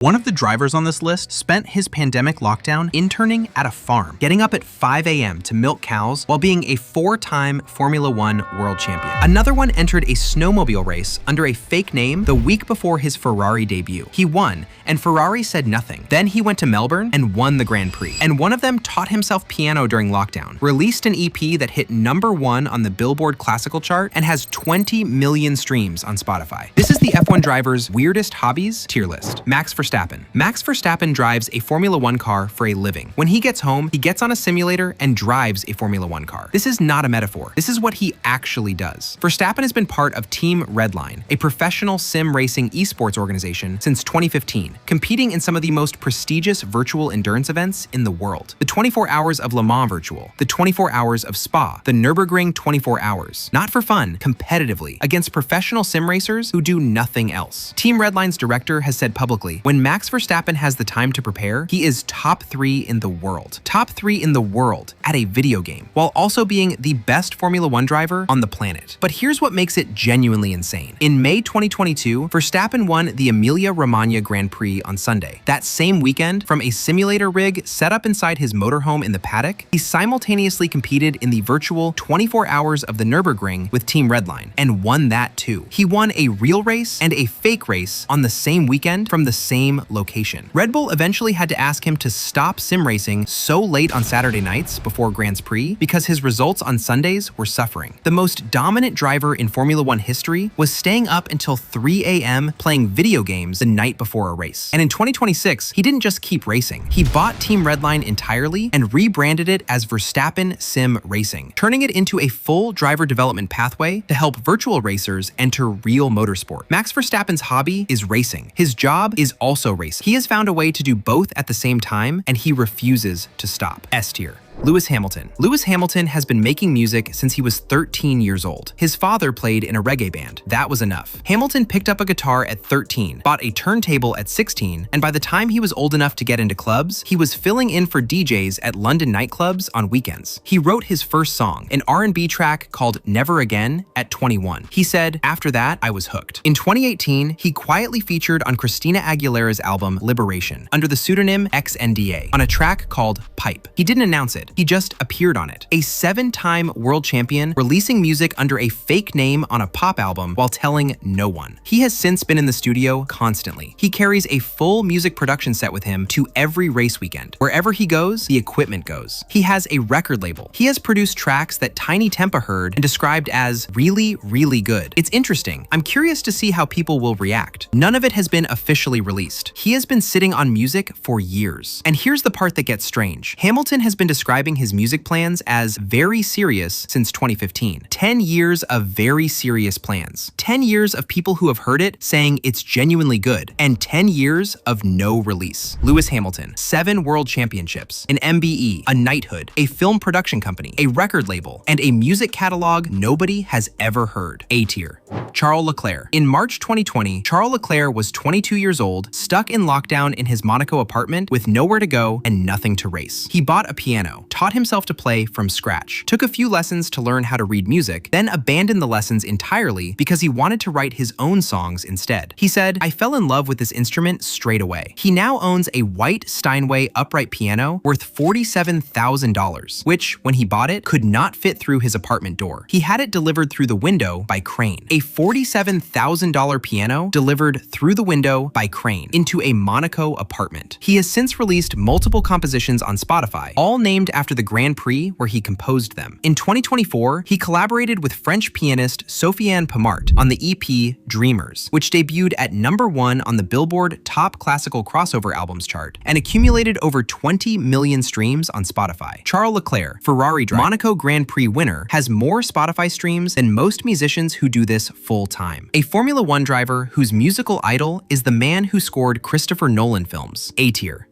One of the drivers on this list spent his pandemic lockdown interning at a farm, getting up at 5 a.m. to milk cows while being a 4-time Formula One world champion. Another one entered a snowmobile race under a fake name the week before his Ferrari debut. He won, and Ferrari said nothing. Then he went to Melbourne and won the Grand Prix. And one of them taught himself piano during lockdown, released an EP that hit #1 on the Billboard classical chart, and has 20 million streams on Spotify. This is the F1 driver's weirdest hobbies tier list. Max Verstappen. Max Verstappen drives a Formula One car for a living. When he gets home, he gets on a simulator and drives a Formula One car. This is not a metaphor. This is what he actually does. Verstappen has been part of Team Redline, a professional sim racing esports organization, since 2015, competing in some of the most prestigious virtual endurance events in the world. The 24 Hours of Le Mans Virtual, the 24 Hours of Spa, the Nürburgring 24 Hours. Not for fun, competitively, against professional sim racers who do nothing else. Team Redline's director has said publicly, when Max Verstappen has the time to prepare, he is top 3 in the world. Top 3 in the world at a video game, while also being the best Formula One driver on the planet. But here's what makes it genuinely insane. In May 2022, Verstappen won the Emilia-Romagna Grand Prix on Sunday. That same weekend, from a simulator rig set up inside his motorhome in the paddock, he simultaneously competed in the virtual 24 Hours of the Nürburgring with Team Redline, and won that too. He won a real race and a fake race on the same weekend from the same location. Red Bull eventually had to ask him to stop sim racing so late on Saturday nights before Grand Prix because his results on Sundays were suffering. The most dominant driver in Formula One history was staying up until 3 a.m. playing video games the night before a race. And in 2026, he didn't just keep racing. He bought Team Redline entirely and rebranded it as Verstappen Sim Racing, turning it into a full driver development pathway to help virtual racers enter real motorsport. Max Verstappen's hobby is racing. His job is also racing. He has found a way to do both at the same time, and he refuses to stop. S tier. Lewis Hamilton. Lewis Hamilton has been making music since he was 13 years old. His father played in a reggae band. That was enough. Hamilton picked up a guitar at 13, bought a turntable at 16, and by the time he was old enough to get into clubs, he was filling in for DJs at London nightclubs on weekends. He wrote his first song, an R&B track called Never Again, at 21. He said, "After that, I was hooked." In 2018, he quietly featured on Christina Aguilera's album Liberation under the pseudonym XNDA on a track called Pipe. He didn't announce it. He just appeared on it. A 7-time world champion releasing music under a fake name on a pop album while telling no one. He has since been in the studio constantly. He carries a full music production set with him to every race weekend. Wherever he goes, the equipment goes. He has a record label. He has produced tracks that Tiny Tempa heard and described as really, really good. It's interesting. I'm curious to see how people will react. None of it has been officially released. He has been sitting on music for years. And here's the part that gets strange. Hamilton has been describing his music plans as very serious since 2015. 10 years of very serious plans. 10 years of people who have heard it saying it's genuinely good. And 10 years of no release. Lewis Hamilton. 7 world championships. An MBE. A knighthood. A film production company. A record label. And a music catalog nobody has ever heard. A tier. Charles Leclerc. In March 2020, Charles Leclerc was 22 years old, stuck in lockdown in his Monaco apartment with nowhere to go and nothing to race. He bought a piano, taught himself to play from scratch, took a few lessons to learn how to read music, then abandoned the lessons entirely because he wanted to write his own songs instead. He said, "I fell in love with this instrument straight away." He now owns a white Steinway upright piano worth $47,000, which, when he bought it, could not fit through his apartment door. He had it delivered through the window by crane. A $47,000 piano delivered through the window by crane into a Monaco apartment. He has since released multiple compositions on Spotify, all named after the Grand Prix where he composed them. In 2024, he collaborated with French pianist Sofiane Pamart on the EP Dreamers, which debuted at #1 on the Billboard Top Classical Crossover Albums chart and accumulated over 20 million streams on Spotify. Charles Leclerc, Ferrari driver, Monaco Grand Prix winner, has more Spotify streams than most musicians who do this full-time. A Formula One driver whose musical idol is the man who scored Christopher Nolan films. A tier.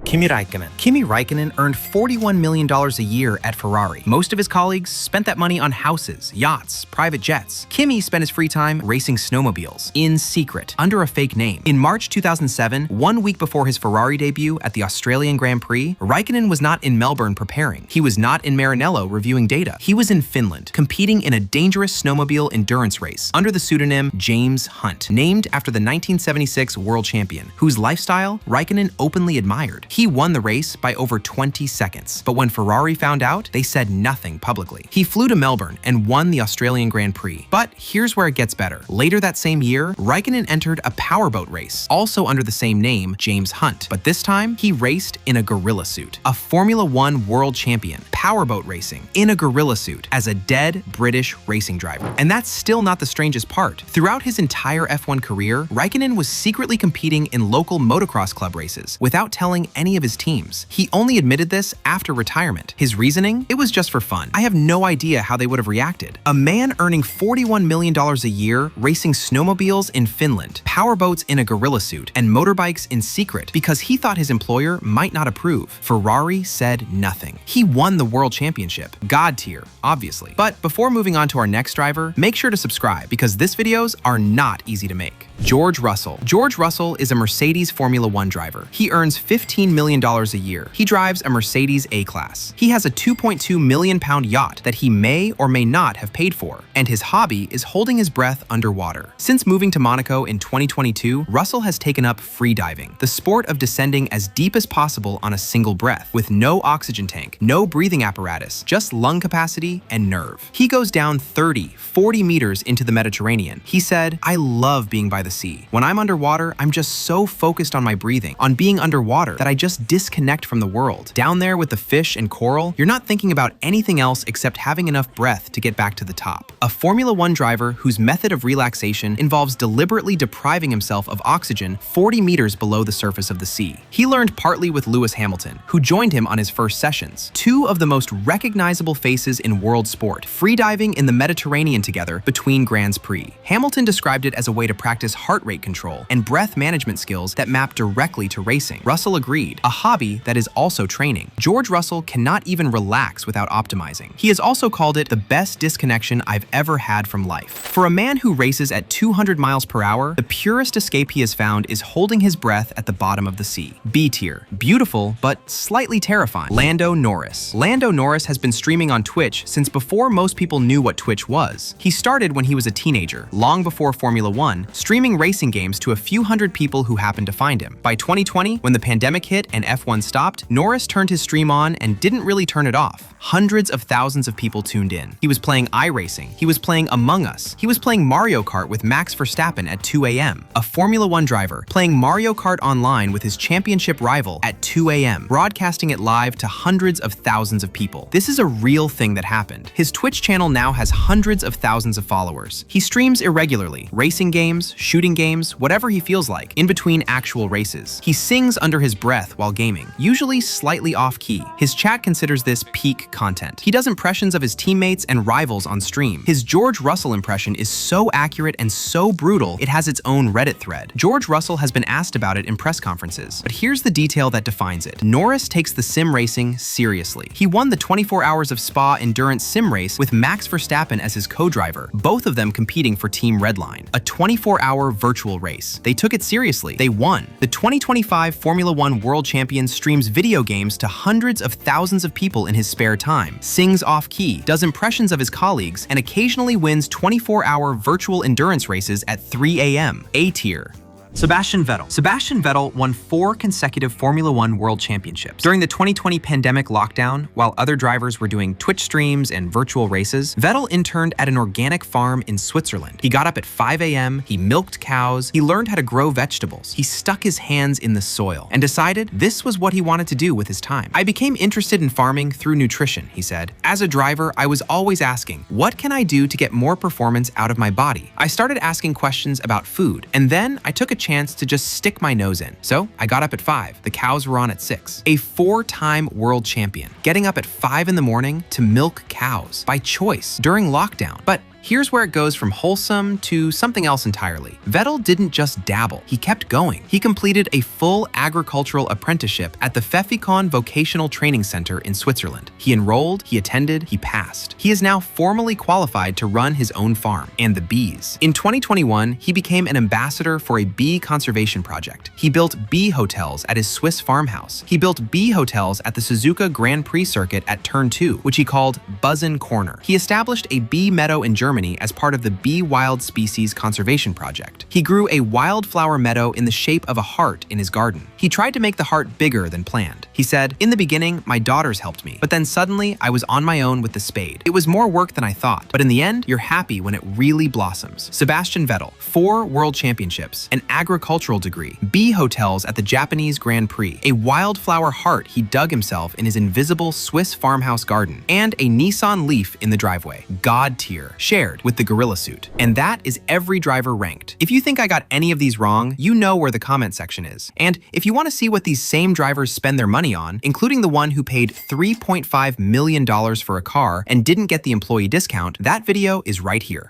Kimi Räikkönen. Kimi Räikkönen earned $41 million a year at Ferrari. Most of his colleagues spent that money on houses, yachts, private jets. Kimi spent his free time racing snowmobiles, in secret, under a fake name. In March 2007, 1 week before his Ferrari debut at the Australian Grand Prix, Räikkönen was not in Melbourne preparing. He was not in Maranello reviewing data. He was in Finland, competing in a dangerous snowmobile endurance race under the pseudonym James Hunt, named after the 1976 world champion, whose lifestyle Räikkönen openly admired. He won the race by over 20 seconds, but when Ferrari found out, they said nothing publicly. He flew to Melbourne and won the Australian Grand Prix. But here's where it gets better. Later that same year, Räikkönen entered a powerboat race, also under the same name, James Hunt. But this time, he raced in a gorilla suit. A Formula One world champion, powerboat racing, in a gorilla suit, as a dead British racing driver. And that's still not the strangest part. Throughout his entire F1 career, Räikkönen was secretly competing in local motocross club races without telling any of his teams. He only admitted this after retirement. His reasoning? It was just for fun. I have no idea how they would have reacted. A man earning $41 million a year, racing snowmobiles in Finland, powerboats in a gorilla suit, and motorbikes in secret because he thought his employer might not approve. Ferrari said nothing. He won the world championship. God tier, obviously. But before moving on to our next driver, make sure to subscribe because this videos are not easy to make. George Russell. George Russell is a Mercedes Formula One driver. He earns $15 million a year. He drives a Mercedes A-Class. He has a £2.2 million yacht that he may or may not have paid for, and his hobby is holding his breath underwater. Since moving to Monaco in 2022, Russell has taken up free diving, the sport of descending as deep as possible on a single breath, with no oxygen tank, no breathing apparatus, just lung capacity and nerve. He goes down 40 meters into the Mediterranean. He said, "I love being by the sea. When I'm underwater, I'm just so focused on my breathing, on being underwater, that I just disconnect from the world. Down there with the fish and coral, you're not thinking about anything else except having enough breath to get back to the top." A Formula One driver whose method of relaxation involves deliberately depriving himself of oxygen 40 meters below the surface of the sea. He learned partly with Lewis Hamilton, who joined him on his first sessions. Two of the most recognizable faces in world sport, freediving in the Mediterranean together between Grands Prix. Hamilton described it as a way to practice heart rate control and breath management skills that map directly to racing. Russell agreed, a hobby that is also training. George Russell cannot even relax without optimizing. He has also called it the best disconnection I've ever had from life. For a man who races at 200 miles per hour, the purest escape he has found is holding his breath at the bottom of the sea. B tier. Beautiful, but slightly terrifying. Lando Norris. Lando Norris has been streaming on Twitch since before most people knew what Twitch was. He started when he was a teenager, long before Formula One, streaming racing games to a few hundred people who happened to find him. By 2020, when the pandemic hit and F1 stopped, Norris turned his stream on and didn't really turn it off. Hundreds of thousands of people tuned in. He was playing iRacing. He was playing Among Us. He was playing Mario Kart with Max Verstappen at 2 a.m. A Formula One driver playing Mario Kart online with his championship rival at 2 a.m., broadcasting it live to hundreds of thousands of people. This is a real thing that happened. His Twitch channel now has hundreds of thousands of followers. He streams irregularly, racing games, shooting games, whatever he feels like, in between actual races. He sings under his breath while gaming, usually slightly off-key. His chat considers this peak content. He does impressions of his teammates and rivals on stream. His George Russell impression is so accurate and so brutal, it has its own Reddit thread. George Russell has been asked about it in press conferences, but here's the detail that defines it. Norris takes the sim racing seriously. He won the 24 Hours of Spa endurance sim race with Max Verstappen as his co-driver, both of them competing for Team Redline, a 24-hour virtual race. They took it seriously. They won. The 2025 Formula One world champion streams video games to hundreds of thousands of people in his spare time, sings off-key, does impressions of his colleagues, and occasionally wins 24-hour virtual endurance races at 3 a.m. A tier. Sebastian Vettel. Sebastian Vettel won 4 consecutive Formula One World Championships. During the 2020 pandemic lockdown, while other drivers were doing Twitch streams and virtual races, Vettel interned at an organic farm in Switzerland. He got up at 5 a.m., he milked cows, he learned how to grow vegetables, he stuck his hands in the soil, and decided this was what he wanted to do with his time. "I became interested in farming through nutrition," he said. "As a driver, I was always asking, what can I do to get more performance out of my body? I started asking questions about food, and then I took a chance to just stick my nose in. So I got up at 5. The cows were on at 6. A 4-time world champion, getting up at 5 in the morning to milk cows by choice during lockdown. But Here's where it goes from wholesome to something else entirely. Vettel didn't just dabble, he kept going. He completed a full agricultural apprenticeship at the Pfäffikon Vocational Training Center in Switzerland. He enrolled, he attended, he passed. He is now formally qualified to run his own farm and the bees. In 2021, he became an ambassador for a bee conservation project. He built bee hotels at his Swiss farmhouse. He built bee hotels at the Suzuka Grand Prix circuit at Turn 2, which he called Buzzin' Corner. He established a bee meadow in Germany as part of the Bee Wild Species Conservation Project. He grew a wildflower meadow in the shape of a heart in his garden. He tried to make the heart bigger than planned. He said, "In the beginning, my daughters helped me, but then suddenly I was on my own with the spade. It was more work than I thought, but in the end, you're happy when it really blossoms." Sebastian Vettel, 4 world championships, an agricultural degree, bee hotels at the Japanese Grand Prix, a wildflower heart he dug himself in his invisible Swiss farmhouse garden, and a Nissan Leaf in the driveway. God tier, shared with the gorilla suit. And that is every driver ranked. If you think I got any of these wrong, you know where the comment section is. And if you want to see what these same drivers spend their money on, including the one who paid $3.5 million for a car and didn't get the employee discount, that video is right here.